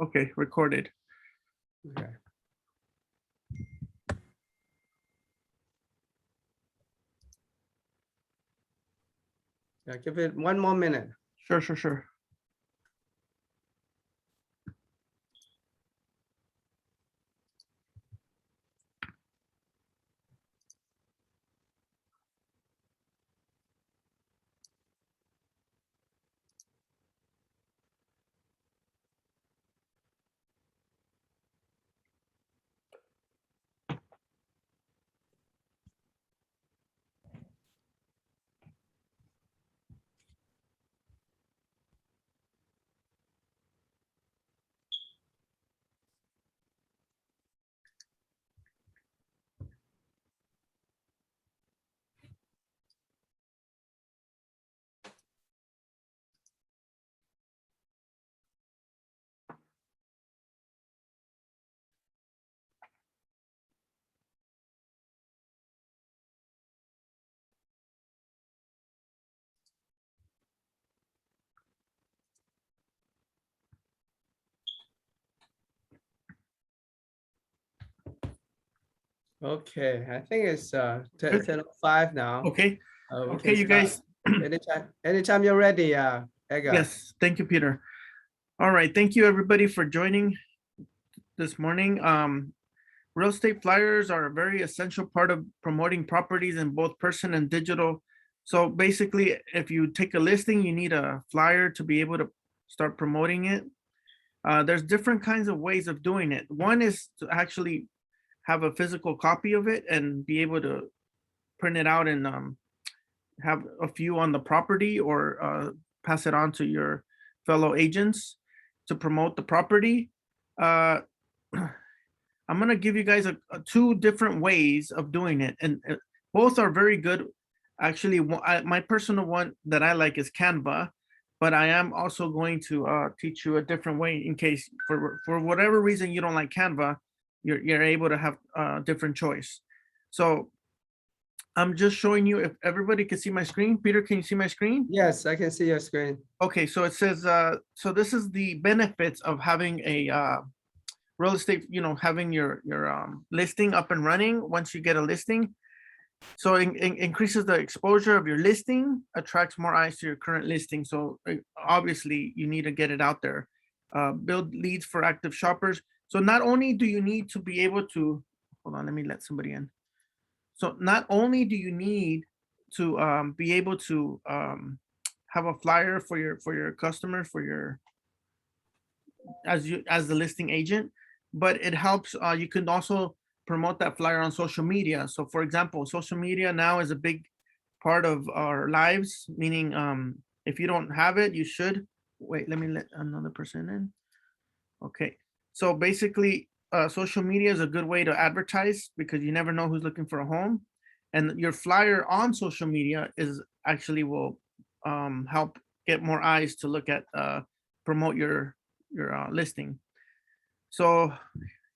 Okay, recorded. Okay. Yeah, give it 1 more minute. Sure. Okay, I think it's Good. 10:05 now. Okay. We Okay, can you start guys. anytime you're ready, Edgar. Yes, thank you, Peter. All right, thank you everybody for joining this morning. Real estate flyers are a very essential part of promoting properties in both person and digital. So basically, if you take a listing, you need a flyer to be able to start promoting it. There's different kinds of ways of doing it. One is to actually have a physical copy of it and be able to print it out and have a few on the property, or pass it on to your fellow agents to promote the property. Uh, I'm going to give you guys two different ways of doing it, and both are very good. Actually, my personal one that I like is Canva, but I am also going to teach you a different way in case for whatever reason you don't like Canva, you're able to have a different choice. So I'm just showing you, if everybody can see my screen. Peter, can you see my screen? Yes, I can see your screen. Okay, so it says, so this is the benefits of having a real estate, having your listing up and running once you get a listing. So it increases the exposure of your listing, attracts more eyes to your current listing. So obviously you need to get it out there. Build leads for active shoppers. So not only do you need to be able to, hold on, let me let somebody in. So not only do you need to be able to have a flyer for your customers, for your as the listing agent, but it helps. You can also promote that flyer on social media. So for example, social media now is a big part of our lives, meaning if you don't have it, you should. Wait, let me let another person in. Okay, so basically social media is a good way to advertise because you never know who's looking for a home, and your flyer on social media is actually will help get more eyes to look at, promote your listing. So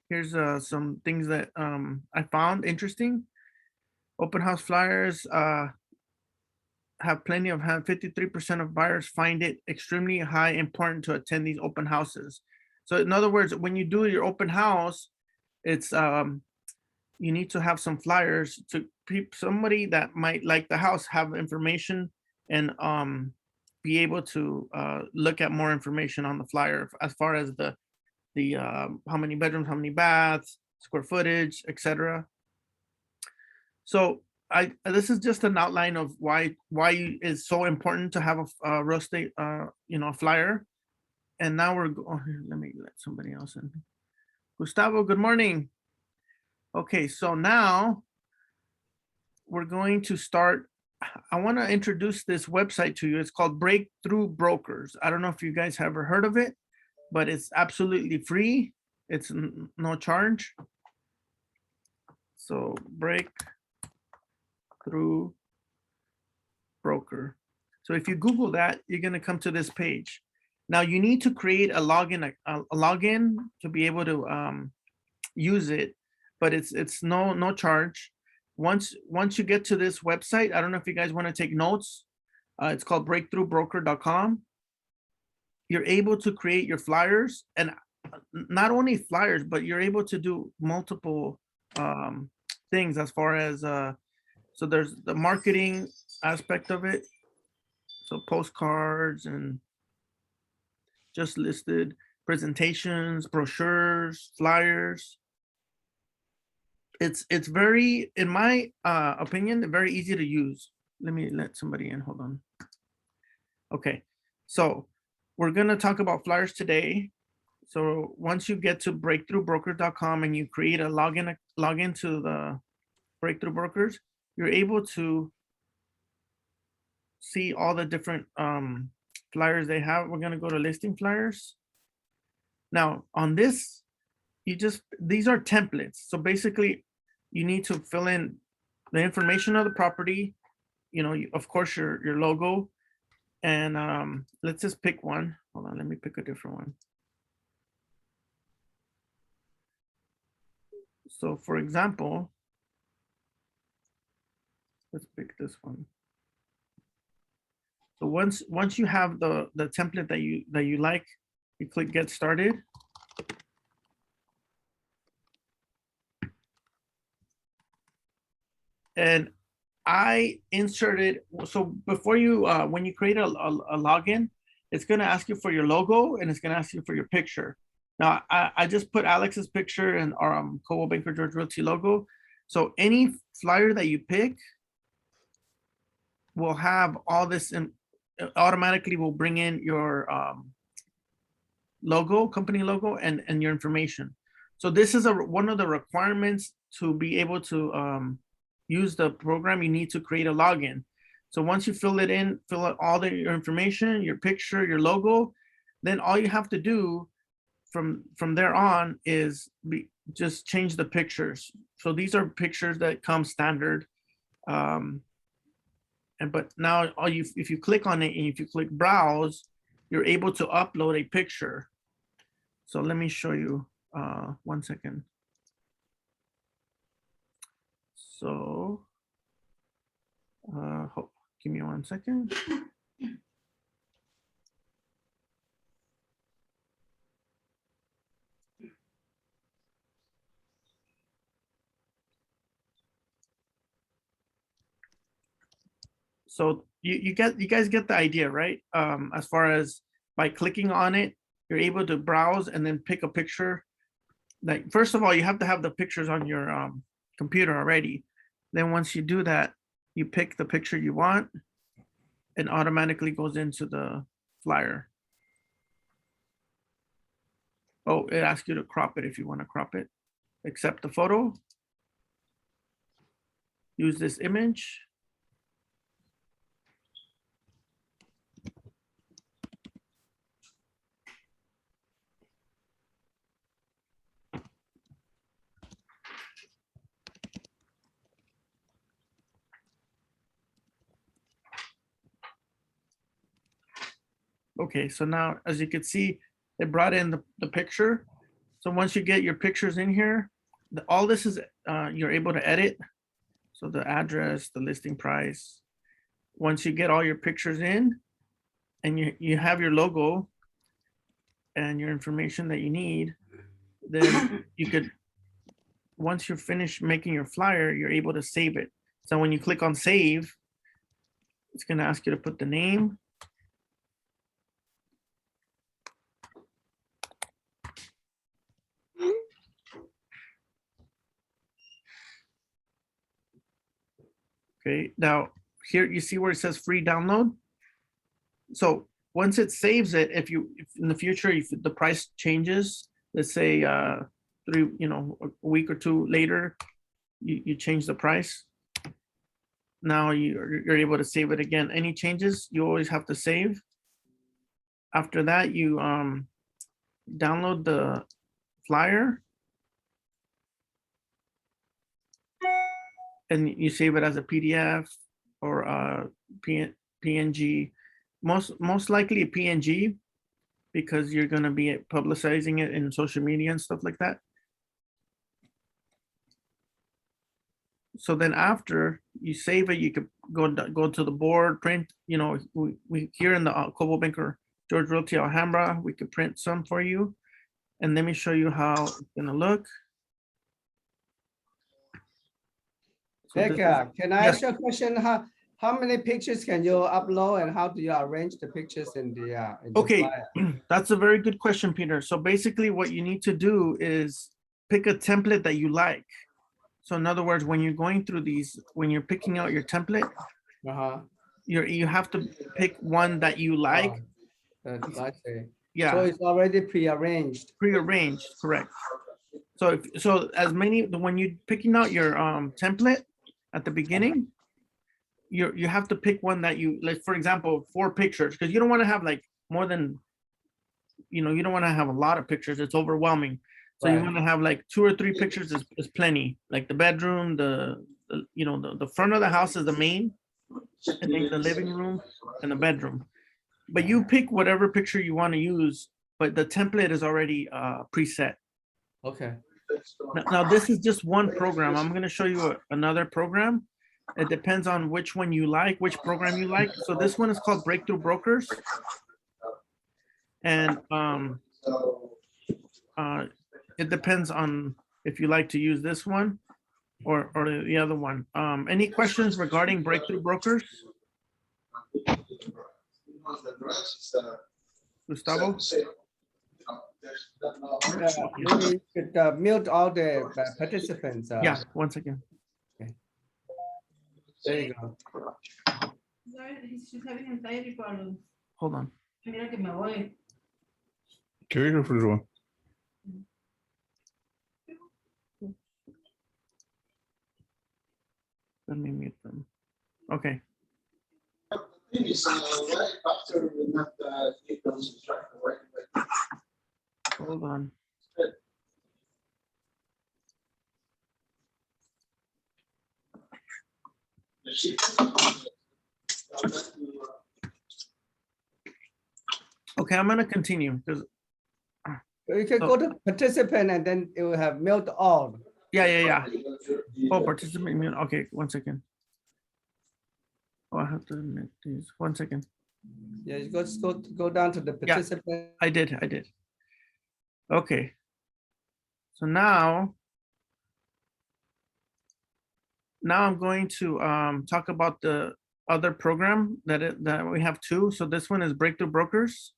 here's some things that I found interesting. Open house flyers have plenty of 53% of buyers find it extremely high important to attend these open houses. So in other words, when you do your open house, it's you need to have some flyers to somebody that might like the house have information, and be able to look at more information on the flyer as far as the how many bedrooms, how many baths, square footage, etc. So this is just an outline of why it's so important to have a real estate flyer. And now here, let me let somebody else in. Gustavo, good morning. Okay, so now we're going to start. I want to introduce this website to you. It's called Breakthrough Brokers. I don't know if you guys have ever heard of it, but it's absolutely free. It's no charge. So Breakthrough Broker. So if you Google that, you're going to come to this page. Now you need to create a login to be able to use it, but it's no charge. Once you get to this website, I don't know if you guys want to take notes. It's called breakthroughbroker.com. You're able to create your flyers, and not only flyers, but you're able to do multiple things as far as so there's the marketing aspect of it. So postcards and just listed presentations, brochures, flyers. It's very, in my opinion, very easy to use. Let me let somebody in. Hold on. Okay, so we're gonna talk about flyers today. So once you get to breakthroughbrokers.com and you create a login to the Breakthrough Brokers, you're able to see all the different flyers they have. We're gonna go to listing flyers. Now on this, these are templates. So basically you need to fill in the information of the property, of course your logo, and let's just pick one. Hold on, let me pick a different one. So for example, let's pick this one. So once you have the template that you like, you click get started. And I inserted, so before you, when you create a login, it's gonna ask you for your logo and it's gonna ask you for your picture. Now, I just put Alex's picture and our Coldwell Banker George Realty logo. So any flyer that you pick will have all this, and automatically will bring in your logo, company logo, and your information. So this is one of the requirements to be able to use the program. You need to create a login. So once you fill it in, fill out all your information, your picture, your logo, then all you have to do from there on is just change the pictures. So these are pictures that come standard. But now if you click on it and if you click browse, you're able to upload a picture. So let me show you 1 second. So give me 1 second. So you guys get the idea, right? As far as by clicking on it, you're able to browse and then pick a picture. Like, first of all, you have to have the pictures on your computer already. Then once you do that, you pick the picture you want and automatically goes into the flyer. Oh, it asks you to crop it if you want to crop it. Accept the photo. Use this image. Okay, so now as you can see, it brought in the picture. So once you get your pictures in here, all this is you're able to edit. So the address, the listing price. Once you get all your pictures in and you have your logo and your information that you need, then you could, once you're finished making your flyer, you're able to save it. So when you click on save, it's going to ask you to put the name. Okay, now here you see where it says free download. So once it saves it, if in the future, if the price changes, let's say a week or two later, you change the price. Now you're able to save it again. Any changes, you always have to save. After that, you download the flyer and you save it as a PDF or a PNG. Most likely a PNG, because you're going to be publicizing it in social media and stuff like that. So then after you save it, you could go to the board, print. We here in the Coldwell Banker George Realty Alhambra, we could print some for you. And let me show you how it's gonna look. So this is- Edgar, can I yes. ask you a question? How many pictures can you upload and how do you arrange the pictures in the Okay, flyer? that's a very good question, Peter. So basically what you need to do is pick a template that you like. So in other words, when you're going through these, when you're picking out your template, Uh-huh. you have to pick one that you like. I see. So Yeah, it's already pre-arranged. prearranged, correct. So so as many, when you're picking out your template at the beginning, you have to pick one that you like, for example, 4 pictures, because you don't want to have like more than, you don't want to have a lot of pictures. It's overwhelming. So you Right. want to have like 2 or 3 pictures is plenty. Like the bedroom, the front of the house is the main, and then the living room and the bedroom. But you pick whatever picture you want to use, but the template is already preset. Okay. Now this is just one program. I'm going to show you another program. It depends on which one you like, which program you like. So this one is called Breakthrough Brokers. And it depends on if you like to use this one or the other one. Any questions regarding Breakthrough Brokers, Gustavo? Maybe you could mute all the participants. Yeah, one second. There you go. She's having anxiety problems. Hold on. Mira que me voy. Carry her for the one. Let me mute them. Okay. Hold on. Okay, I'm gonna continue because You can go to participant and then it will have mute all. yeah. Oh, participant mute. Okay, one second. Oh, I have to admit these. One second. Yeah, you go down to the Yeah. participant. I did. Okay. So now I'm going to talk about the other program that we have 2. So this one is Breakthrough Brokers.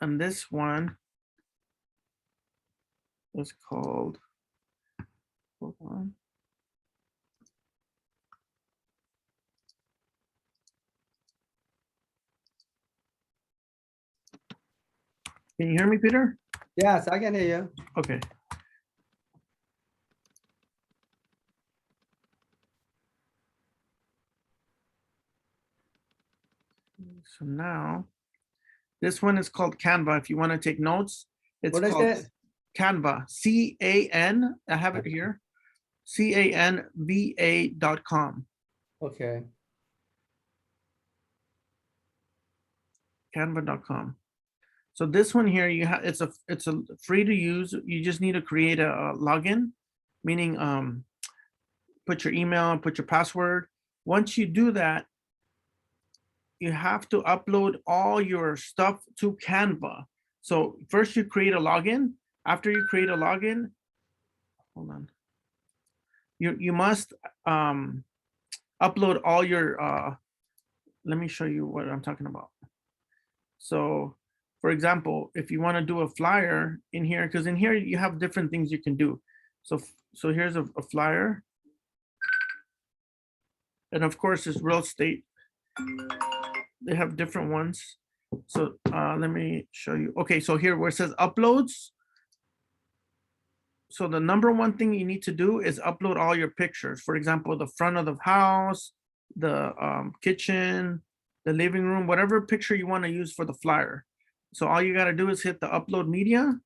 And this one is called, hold on. Can you hear me, Peter? Yes, I can hear you. Okay. So now, this one is called Canva. If you want to take notes, it's What is called this? Canva. C-A-N. I have it here. CANVA.com. Okay. Canva.com. So this one here, it's a free to use. You just need to create a login, meaning put your email, put your password. Once you do that, you have to upload all your stuff to Canva. So first you create a login. After you create a login, hold on. You must upload all your let me show you what I'm talking about. So for example, if you want to do a flyer in here, because in here you have different things you can do. So here's a flyer. And of course it's real estate. They have different ones. So let me show you. Okay, so here where it says uploads. So the number one thing you need to do is upload all your pictures. For example, the front of the house, the kitchen, the living room, whatever picture you want to use for the flyer. So all you got to do is hit the upload media.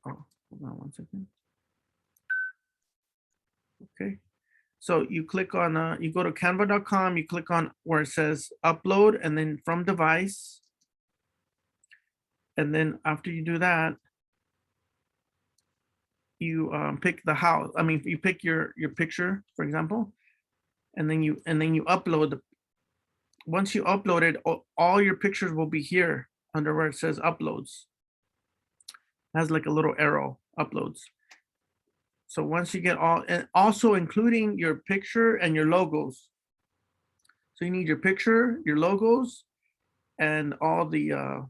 Oh, hold on one second. Okay. So you click on, you go to canva.com, you click on where it says upload and then from device. And then after you do that, you pick the house. I mean, you pick your picture, for example, and then you upload the. Once you upload it, all your pictures will be here under where it says uploads. It has like a little arrow, uploads. So once you get all, and also including your picture and your logos. So you need your picture, your logos, and all the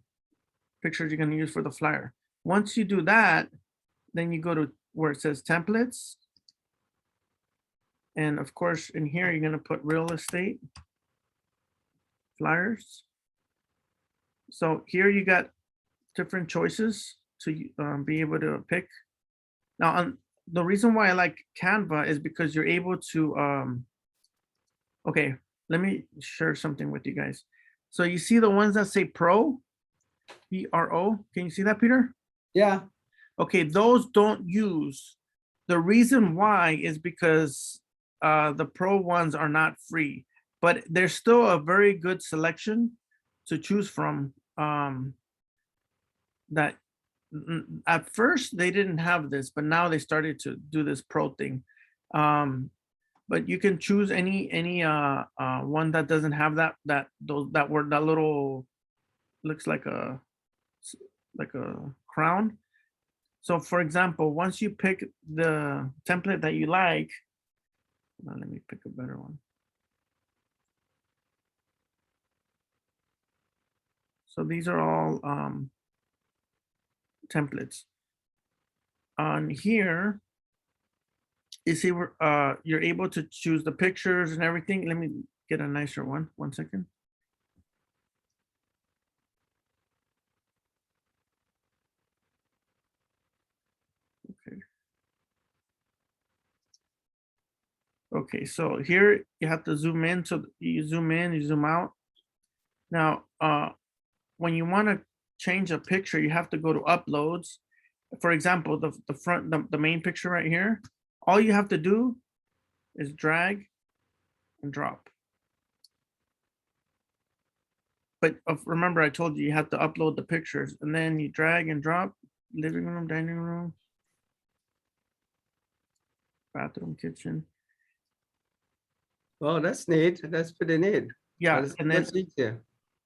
pictures you're going to use for the flyer. Once you do that, then you go to where it says templates. And of course, in here, you're going to put real estate flyers. So here you got different choices to be able to pick. Now, the reason why I like Canva is because you're able to, okay, let me share something with you guys. So you see the ones that say Pro, P-R-O, can you see that, Peter? Yeah, Okay, those don't use. The reason why is because the Pro ones are not free, but there's still a very good selection to choose from. That at first they didn't have this, but now they started to do this Pro thing. But you can choose any one that doesn't have that word, that little looks like a crown. So for example, once you pick the template that you like, let me pick a better one. So these are all templates. On here, you see where you're able to choose the pictures and everything. Let me get a nicer one. 1 second. Okay. Okay, so here you have to zoom in. So you zoom in, you zoom out. Now, when you want to change a picture, you have to go to uploads. For example, the front, the main picture right here, all you have to do is drag and drop. But remember, I told you you have to upload the pictures, and then you drag and drop, living room, dining room, bathroom, kitchen. oh, that's neat. That's pretty neat. Yeah, That's and then much easier.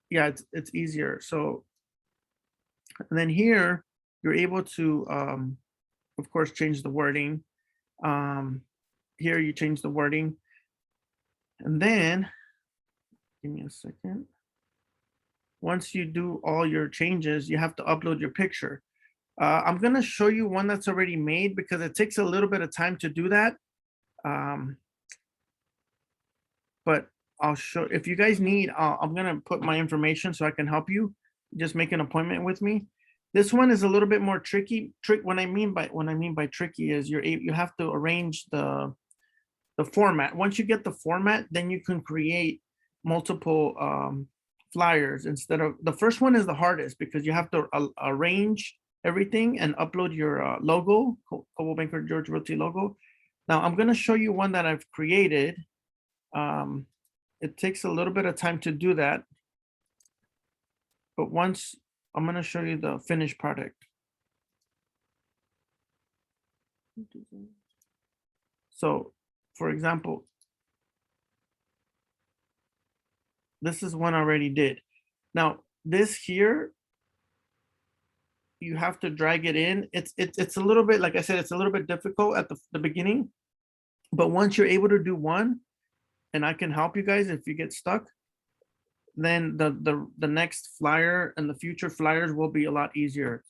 yeah, it's easier. So, and then here you're able to, of course, change the wording. Here you change the wording, and then give me a second. Once you do all your changes, you have to upload your picture. I'm gonna show you one that's already made because it takes a little bit of time to do that. But I'll show, if you guys need, I'm gonna put my information so I can help you. Just make an appointment with me. This one is a little bit more tricky. What I mean by tricky is you have to arrange the format. Once you get the format, then you can create multiple flyers instead of, the first one is the hardest because you have to arrange everything and upload your logo, Coldwell Banker George Realty logo. Now I'm going to show you one that I've created. It takes a little bit of time to do that, but once I'm going to show you the finished product. So for example, this is one I already did. Now this here, you have to drag it in. It's a little bit, like I said, it's a little bit difficult at the beginning, but once you're able to do one, and I can help you guys if you get stuck, then the next flyer and the future flyers will be a lot easier.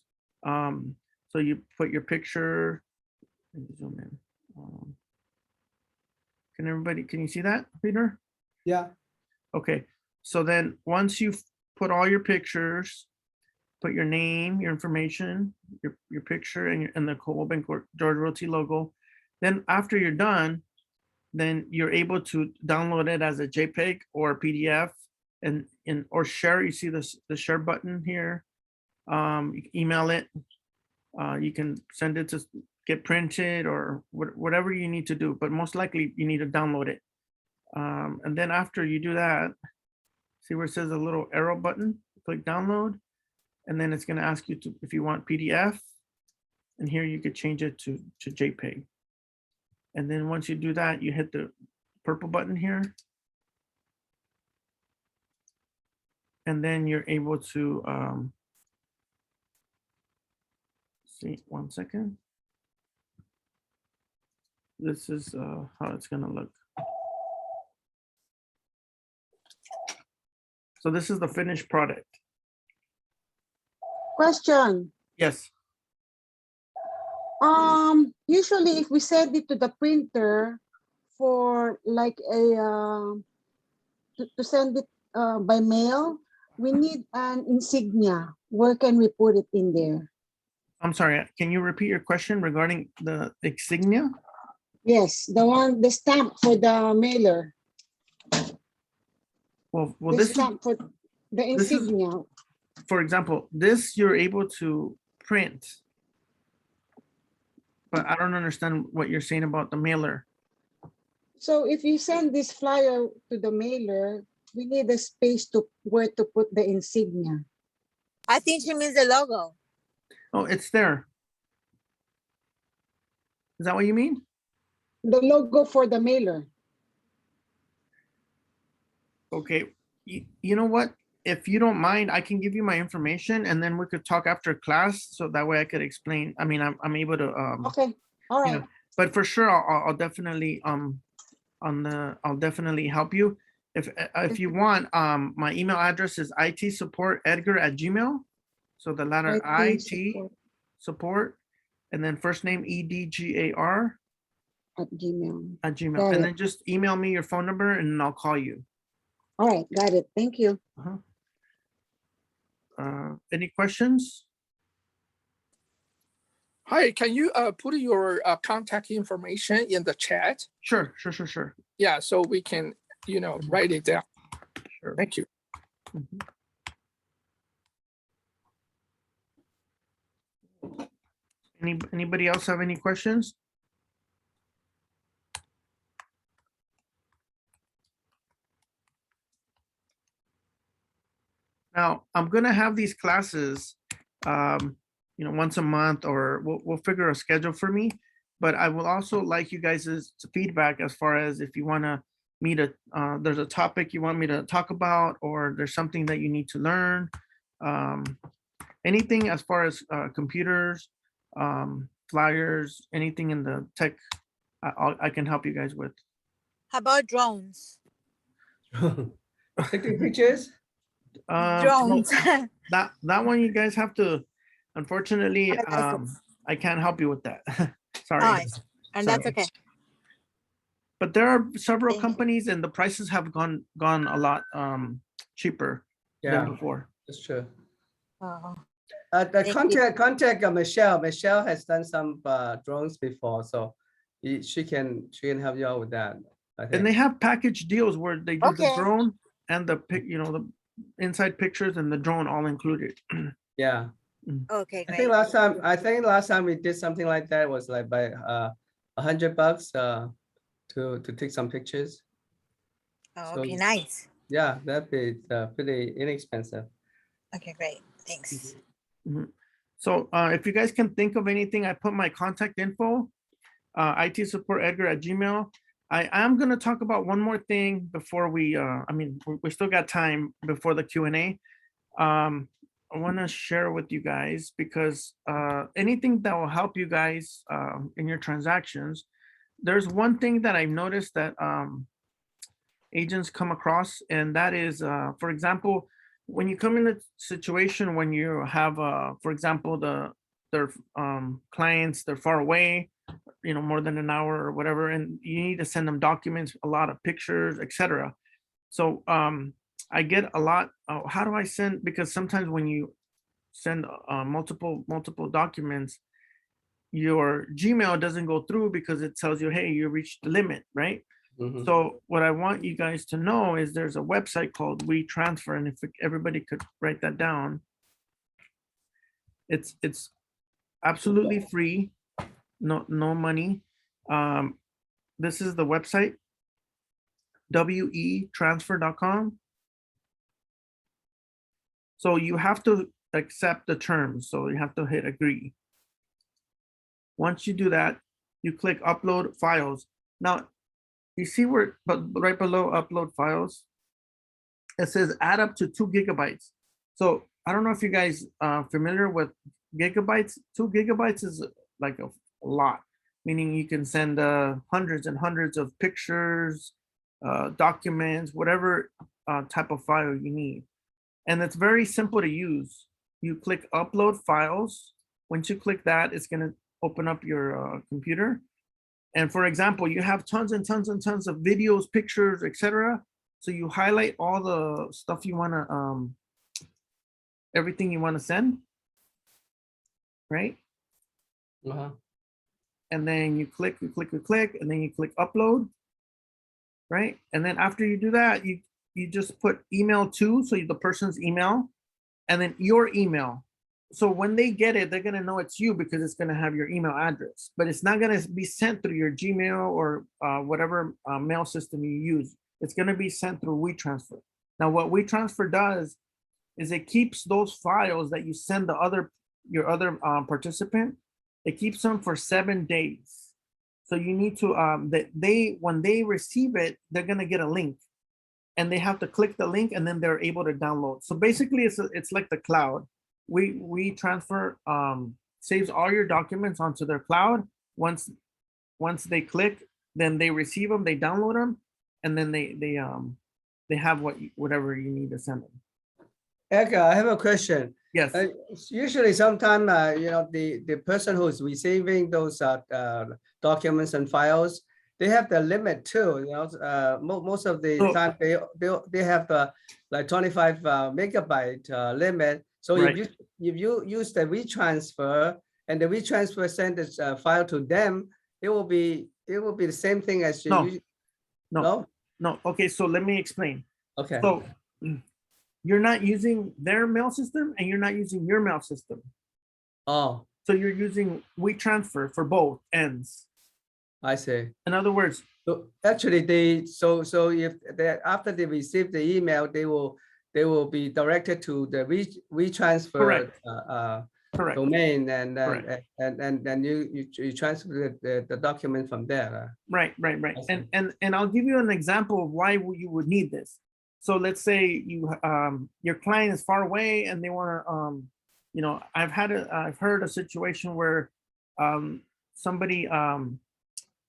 So you put your picture, let me zoom in. Can you see that, Peter? Yeah, Okay, so then once you've put all your pictures, put your name, your information, your picture, and the Coldwell Banker George Realty logo. Then after you're done, then you're able to download it as a JPEG or PDF and or share. You see the share button here. You can email it. You can send it to get printed or whatever you need to do, but most likely you need to download it. And then after you do that, see where it says a little arrow button, click download, and then it's going to ask you to, if you want PDF, and here you could change it to JPEG. And then once you do that, you hit the purple button here. And then you're able to see, 1 second. This is how it's gonna look. So this is the finished product. Question. Yes. Usually if we send it to the printer for like a, to send it by mail, we need an insignia. Where can we put it in there? I'm sorry, can you repeat your question regarding the insignia? Yes, the stamp for the mailer. Well, The this is, stamp for the this is- insignia. for example, this you're able to print. But I don't understand what you're saying about the mailer. So if you send this flyer to the mailer, we need a space to where to put the insignia. I think she means the logo. Oh, it's there. Is that what you mean? The logo for the mailer. Okay, you know what? If you don't mind, I can give you my information and then we could talk after class. So that way I could explain. I mean, I'm able to, Okay, all you right. know, but for sure, I'll definitely, I'll definitely help you. If you want, my email address is itsupportedgar@gmail. So the letter IT support and then first name EDGAR At Gmail. at Gmail. Got And it. then just email me your phone number and I'll call you. All right, got it. Thank you. Any questions? Hi, can you put your contact information in the chat? Sure. Yeah, so we can, write it down. Sure. Thank you. Mhm. Anybody else have any questions? Now, I'm gonna have these classes, once a month, or we'll figure a schedule for me. But I will also like you guys' feedback as far as if you wanna me to, there's a topic you want me to talk about, or there's something that you need to learn. Anything as far as computers, flyers, anything in the tech, I can help you guys with. How about drones? Taking pictures? No, Drones. that one you guys have to, unfortunately, I can't help you with that. Sorry. Nice. And that's Sorry. okay. But there are several Thank you. companies and the prices have gone a lot cheaper Yeah, than before. that's true. Oh, The Thank you. contact Michelle. Michelle has done some drones before, so she can help you out with that. I And think. they have package deals where they do the Okay. drone and the the inside pictures and the drone all included. Yeah, okay, I great. think last time we did something like that was like by $100 to take some pictures. Oh, so- okay, nice. Yeah, that'd be pretty inexpensive. Okay, great. Thanks. Mhm. So if you guys can think of anything, I put my contact info, itsupportedgar@gmail. I am going to talk about one more thing before we, we still got time before the Q&A. I want to share with you guys because anything that will help you guys in your transactions, there's one thing that I've noticed that agents come across, and that is, for example, when you come in a situation when you have, for example, their clients, they're far away, more than an hour or whatever, and you need to send them documents, a lot of pictures, etc. So I get a lot, how do I send, because sometimes when you send multiple documents, your Gmail doesn't go through because it tells you, hey, you reached the limit, right? Mhm. So what I want you guys to know is there's a website called WeTransfer, and if everybody could write that down, it's absolutely free, no money. This is the website, wetransfer.com. So you have to accept the terms, so you have to hit agree. Once you do that, you click upload files. Now, you see where, but right below upload files, it says add up to 2 gigabytes. So I don't know if you guys are familiar with gigabytes. 2 gigabytes is like a lot, meaning you can send hundreds and hundreds of pictures, documents, whatever type of file you need. And it's very simple to use. You click upload files. Once you click that, it's going to open up your computer. And for example, you have tons and tons and tons of videos, pictures, etc. So you highlight all the stuff you want to, everything you want to send, right? Uh-huh. And then you click, and then you click upload, right? And then after you do that, you just put email to, so the person's email, and then your email. So when they get it, they're going to know it's you because it's going to have your email address, but it's not going to be sent through your Gmail or whatever mail system you use. It's going to be sent through WeTransfer. Now, what WeTransfer does is it keeps those files that you send your other participant. It keeps them for 7 days. So you need to when they receive it, they're going to get a link, and they have to click the link, and then they're able to download. So basically, it's like the cloud. WeTransfer saves all your documents onto their cloud. Once they click, then they receive them, they download them, and then they have whatever you need to send them. Edgar, I have a question. Yes. Usually, sometimes the person who's receiving those documents and files, they have the limit too. Most of the time they have the like 25 megabyte limit. So right. if you use the WeTransfer and the WeTransfer send this file to them, it will be the same thing as you. No. Okay, so let me explain. Okay. So you're not using their mail system, and you're not using your mail system. Oh. So you're using WeTransfer for both ends. I see. In other words, so actually so if they after they receive the email, they will be directed to the WeTransfer correct. domain, and then you transfer the document from there. Right. And I'll give you an example of why you would need this. So let's say your client is far away and they want to I've heard a situation where somebody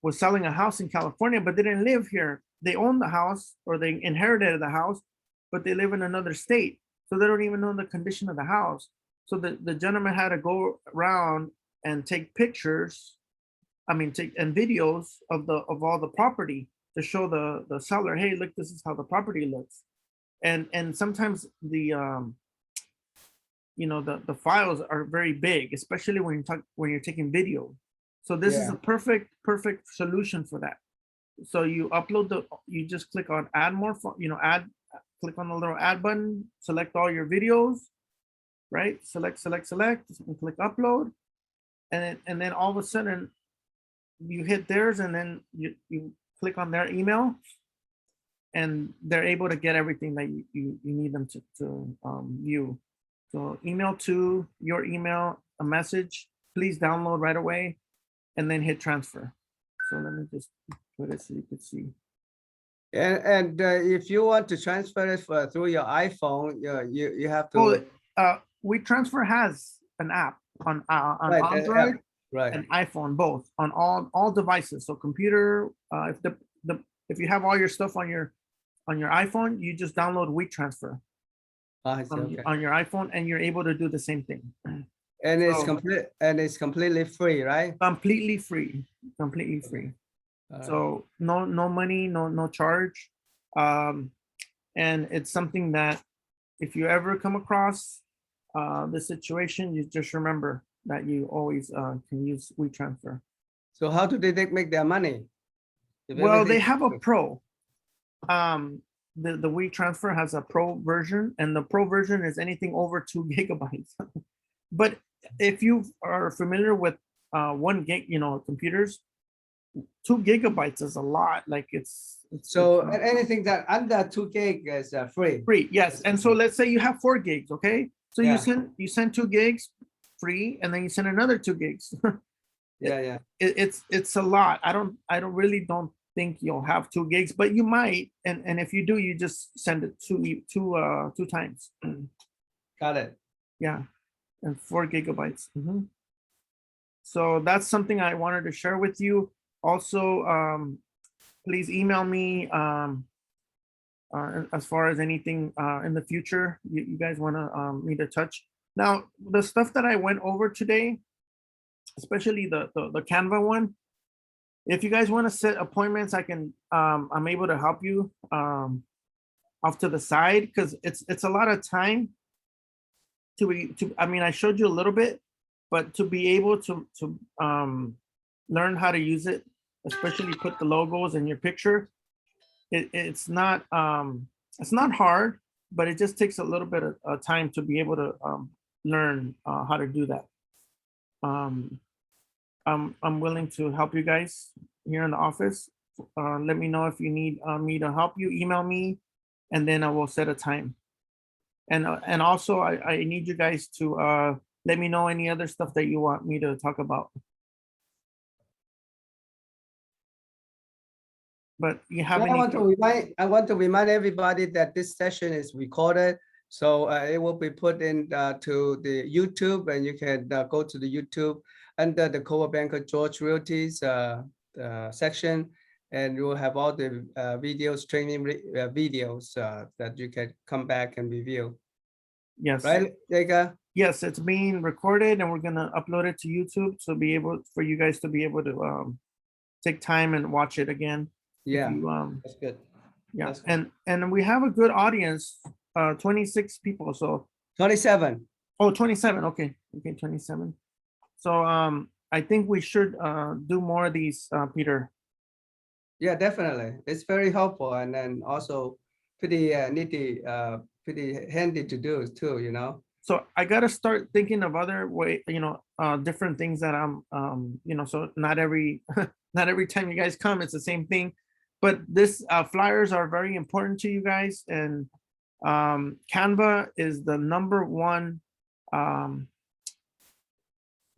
was selling a house in California, but they didn't live here. They own the house, or they inherited the house, but they live in another state. So they don't even know the condition of the house. So the gentleman had to go around and take pictures, and videos of all the property to show the seller, hey, look, this is how the property looks. And sometimes the files are very big, especially when you're taking video. So this is a perfect solution for that. So you you just click on add more, click on the little add button, select all your videos, right? Select, and click upload. And then all of a sudden you hit theirs, and then you click on their email, and they're able to get everything that you need them to view. So email to your email, a message, please download right away, and then hit transfer. So let me just put it so you can see. And if you want to transfer it through your iPhone, you have to. WeTransfer has an app on right, Android right. and iPhone, both on all devices. So computer, if you have all your stuff on your iPhone, you just download WeTransfer on your iPhone, and you're able to do the same thing. And it's completely free, right? Completely free. So no money, no charge. And it's something that if you ever come across the situation, you just remember that you always can use WeTransfer. So how do they make their money? Well, they have a pro. The WeTransfer has a pro version, and the pro version is anything over 2 gigabytes. But if you are familiar with 1 gig, computers, 2 gigabytes is a lot. Like it's so anything that under 2 gig is free. Free, yes. And so let's say you have 4 gigs, okay? So you send 2 gigs free, and then you send another 2 gigs. Yeah. It's a lot. I don't think you'll have 2 gigs, but you might. And if you do, you just send it two times. Got it. Yeah, and 4 gigabytes. Mhm. So that's something I wanted to share with you. Also, please email me as far as anything in the future you guys want to me to touch. Now, the stuff that I went over today, especially the Canva one, if you guys want to set appointments, I can I'm able to help you off to the side, because it's a lot of time I mean, I showed you a little bit, but to be able to learn how to use it, especially put the logos in your picture, it's not hard, but it just takes a little bit of time to be able to learn how to do that. I'm willing to help you guys here in the office. Let me know if you need me to help you. Email me, and then I will set a time. And also I need you guys to let me know any other stuff that you want me to talk about. But you have Well, any? I want to remind everybody that this session is recorded, so it will be put in to the YouTube, and you can go to the YouTube under the Coldwell Banker George Realty's section, and you will have all the videos, training videos that you can come back and review. Yes. Right, Edgar? Yes, it's being recorded, and we're gonna upload it to YouTube, so be able for you guys to be able to take time and watch it again. Yeah, You, that's good. yeah, That's good. and we have a good audience, 26 people. So 27. oh, 27. Okay, 27. So I think we should do more of these, Peter. Yeah, definitely. It's very helpful, and then also pretty nifty, pretty handy to do too, you know. So I gotta start thinking of other different things that I'm so not every not every time you guys come, it's the same thing. But this flyers are very important to you guys, and Canva is the #1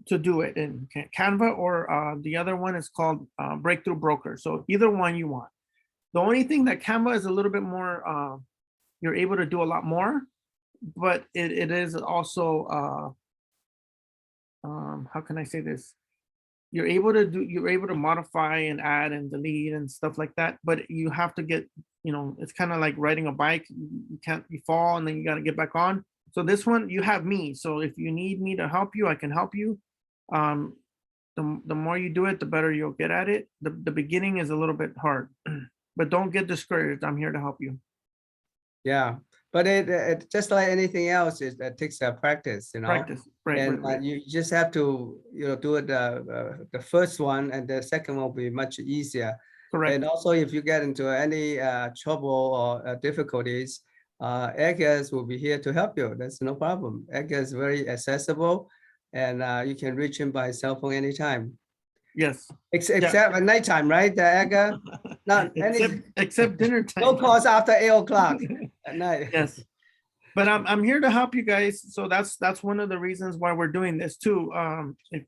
to do it in Canva, or the other one is called Breakthrough Broker. So either one you want. The only thing that Canva is a little bit more, you're able to do a lot more, but it is also how can I say this? You're able to modify and add and delete and stuff like that, but you have to get, it's kind of like riding a bike. You fall and then you got to get back on. So this one, you have me. So if you need me to help you, I can help you. The more you do it, the better you'll get at it. The beginning is a little bit hard, but don't get discouraged. I'm here to help you. Yeah, but it just like anything else, it takes practice, you know. Practice, right? And right. you just have to, do it the first one, and the second one will be much easier. Correct. And also, if you get into any trouble or difficulties, Edgar will be here to help you. That's no problem. Edgar is very accessible, and you can reach him by cell phone anytime. Yes. Except at nighttime, right, Edgar? Not except dinner time. No calls after 8 o'clock at night. Yes. But I'm here to help you guys. So that's one of the reasons why we're doing this too.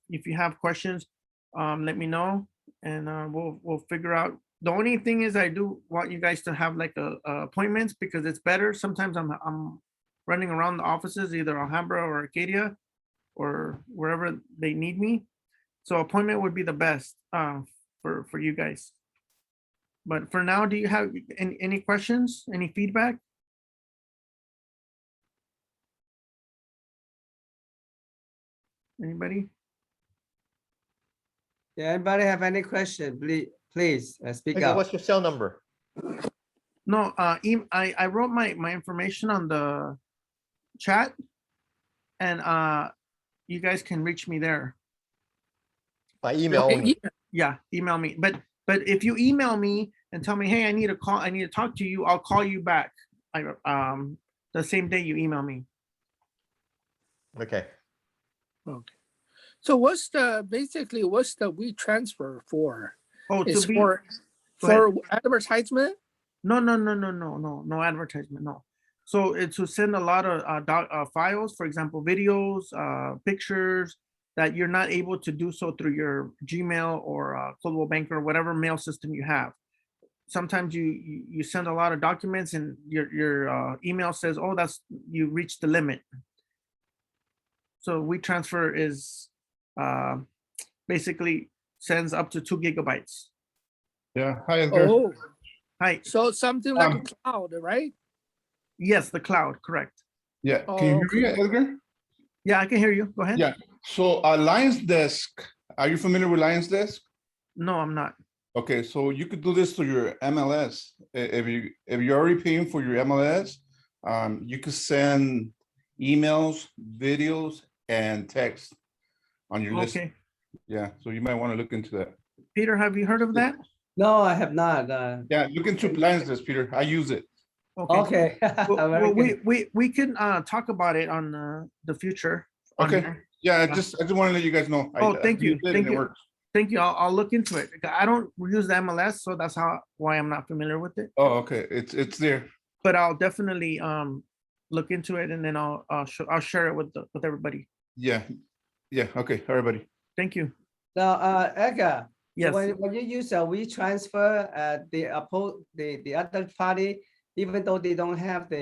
If you have questions, let me know, and we'll figure out. The only thing is, I do want you guys to have like a appointments, because it's better. Sometimes I'm running around the offices, either Alhambra or Arcadia, or wherever they need me. So appointment would be the best for you guys. But for now, do you have any questions, any feedback? Anybody? Yeah, anybody have any question? Please speak Edgar, up. what's your cell number? No, I wrote my information on the chat, and you guys can reach me there. By email Okay, only. Yeah, email me. But if you email me and tell me, hey, I need to talk to you, I'll call you back. The same day you email me. Okay. Okay. So what's the WeTransfer for? Oh, Is to be for advertisement? no advertisement, no. So it's to send a lot of files, for example, videos, pictures that you're not able to do so through your Gmail or Coldwell Banker, whatever mail system you have. sometimes you send a lot of documents and your email says, oh, you reached the limit. So WeTransfer is basically sends up to 2 gigabytes. Yeah. Hi, Edgar. Oh, Hi. so something like a Um, cloud, right? Yes, the cloud, correct. Yeah. Can you hear me, Edgar? Yeah, I can hear you. Go ahead. Yeah. So Lions Desk, are you familiar with Lions Desk? No, I'm not. Okay, so you could do this through your MLS. If you're already paying for your MLS, you could send emails, videos, and text on your list. Okay. Yeah, so you might want to look into that. Peter, have you heard of that? No, I have not. Yeah, look into Lions Desk, Peter. I use it. Okay. Well, Very good. we can talk about it on the future. on Okay. here. Yeah, I just want to let you guys know. Oh, thank you. used it and Thank it you. works. Thank you. I'll look into it. I don't use the MLS, so that's why I'm not familiar with it. Oh, okay. It's there. But I'll definitely look into it, and then I'll share it with everybody. Yeah. Yeah. Okay. Everybody. Thank you. Now, Edgar, Yes. when you use a WeTransfer, the other party, even though they don't have the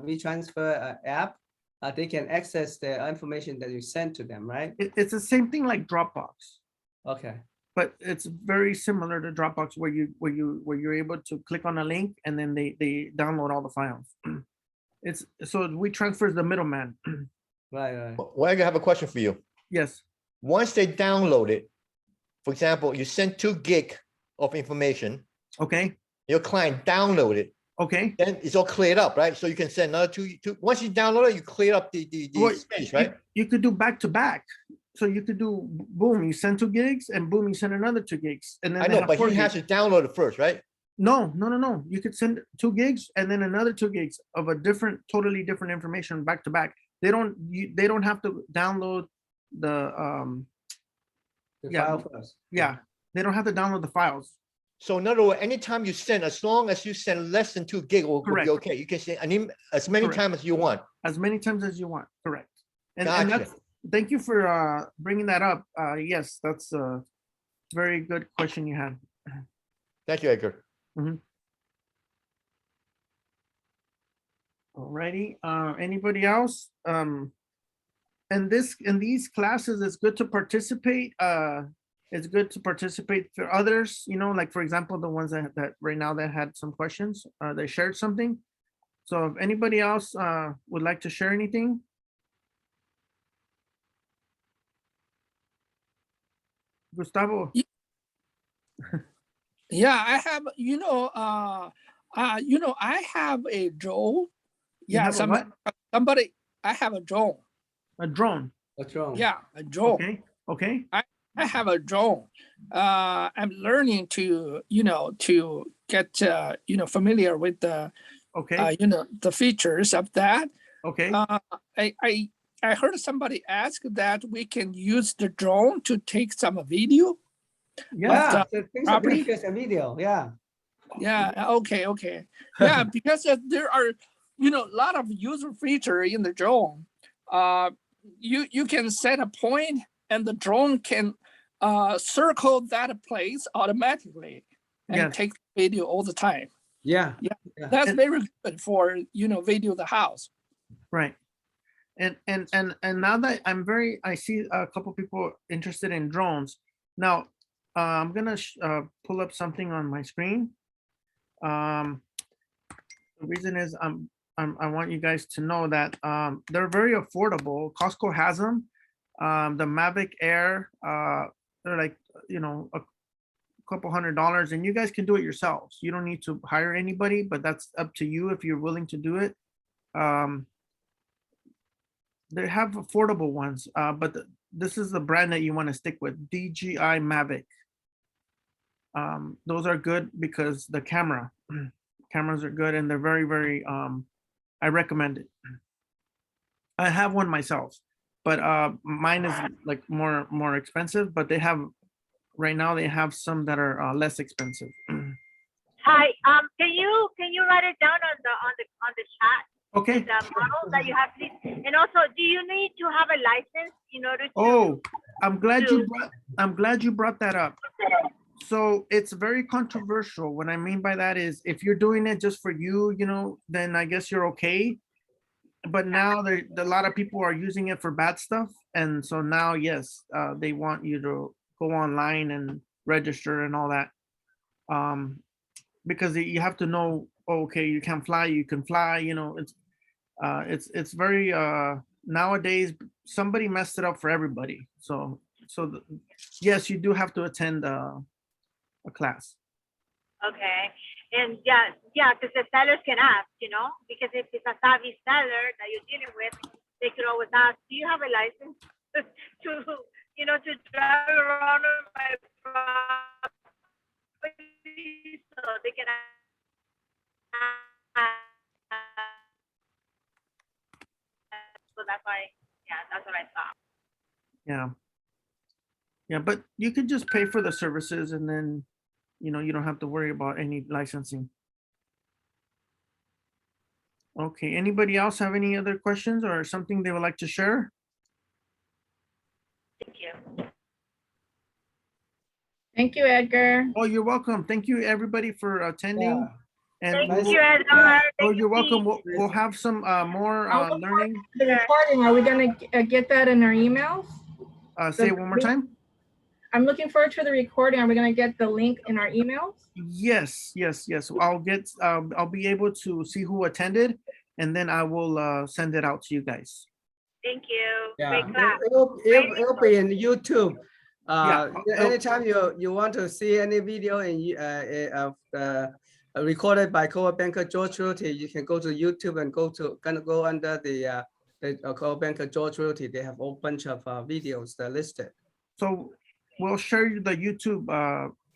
WeTransfer app, they can access the information that you sent to them, right? It's the same thing like Dropbox, Okay. but it's very similar to Dropbox, where you're able to click on a link and then they download all the files. It's so WeTransfer is the middleman. Right. Well, I have a question for you. Yes. Once they download it, for example, you send 2 gig of information, Okay. your client download it, Okay. then it's all cleared up, right? So you can send another two. Once you download it, you clear up the Well, space, right? You could do back to back. So you could do boom, you send 2 gigs, and boom, you send another 2 gigs, and then I they know, have but 4 he has gigs. to download it first, right? No. You could send 2 gigs and then another 2 gigs of a totally different information back to back. They don't have to download the The Yeah. file first. yeah, they don't have to download the files. So in other words, anytime you send, as long as you send less than 2 gig, will Correct. be okay. You can send as many Correct. times as you want. As many times as you want. Correct. And Gotcha. that's, thank you for bringing that up. Yes, that's a very good question you had. Thank you, Edgar. Alrighty, anybody else? In these classes, it's good to participate. It's good to participate for others, like for example, the ones that right now that had some questions, they shared something. So if anybody else would like to share anything. Gustavo. Yeah, I have, I have a drone. You Yeah, have a what? somebody, I have a drone. A drone. What's wrong? Yeah, a drone. Okay. I have a drone. I'm learning to get, familiar with the, Okay. the features of that. Okay. I heard somebody ask that we can use the drone to take some video. Yeah. Yeah, things property? pictures and video. Yeah. Yeah. Okay. Yeah, because there are, a lot of user feature in the drone. You can set a point and the drone can circle that place automatically and Yes. take video all the time. Yeah. That's very good for, video the house. Right. And now that I see a couple people interested in drones. Now, I'm gonna pull up something on my screen. The reason is I want you guys to know that they're very affordable. Costco has them. The Mavic Air, they're like, a couple $100, and you guys can do it yourselves. You don't need to hire anybody, but that's up to you if you're willing to do it. They have affordable ones, but this is the brand that you want to stick with, DJI Mavic. Those are good because the cameras are good, and they're very, very, I recommend it. I have one myself, but mine is like more expensive, but right now they have some that are less expensive. Hi, can you write it down on the chat? Okay. The model that you have, please. And also, do you need to have a license in order to? Oh, I'm glad you brought that up. So it's very controversial. What I mean by that is if you're doing it just for you, you know, then I guess you're okay. But now a lot of people are using it for bad stuff. And so now, yes, they want you to go online and register and all that. Because you have to know, okay, you can fly, you can fly, you know, it's very, nowadays, somebody messed it up for everybody. So yes, you do have to attend a class. Okay. And yeah, because the sellers can ask, you know, because if it's a savvy seller that you're dealing with, they could always ask, do you have a license to, you know, to drive around on my property? So they can so that's why, yeah, that's what I thought. Yeah. Yeah, but you could just pay for the services and then, you know, you don't have to worry about any licensing. Okay, anybody else have any other questions or something they would like to share? Thank you. Thank you, Edgar. Oh, you're welcome. Thank you, everybody, for attending. Yeah. And Thank we Nice. will- you, Edgar. oh, Thank you're you, welcome. Pete. We'll have some more I'll- learning. The recording, are we gonna get that in our emails? Say it one more time. I'm looking forward to the recording. Are we gonna get the link in our emails? Yes. I'll be able to see who attended, and then I will send it out to you guys. Thank you. Yeah, Great class. it'll be in YouTube. Yeah, Anytime you want to see any video of recorded by Coa Banker George Realty, you can go to YouTube and go under the Coa Banker George Realty. They have a whole bunch of videos that are listed. So we'll share you the YouTube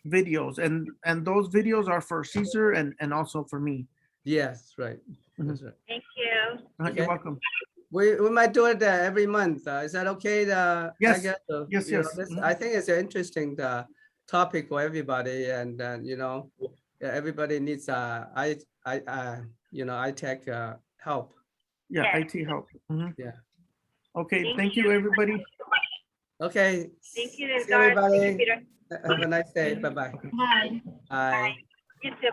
videos, and those videos are for Caesar and also for me. Yes, right. Mhm. That's right. Thank you. Okay. You're welcome. We might do it every month. Is that okay? Yes, Edgar? So, yes, you know, yes. I think it's an interesting topic for everybody, and you know, everybody needs I tech help. Yeah, Yes. IT help. Mhm. Yeah. Okay, thank you, everybody. Okay. Thank you, See Edgar. Thank you, everybody. Peter. Have a nice day. Bye-bye. Bye. Bye. You too.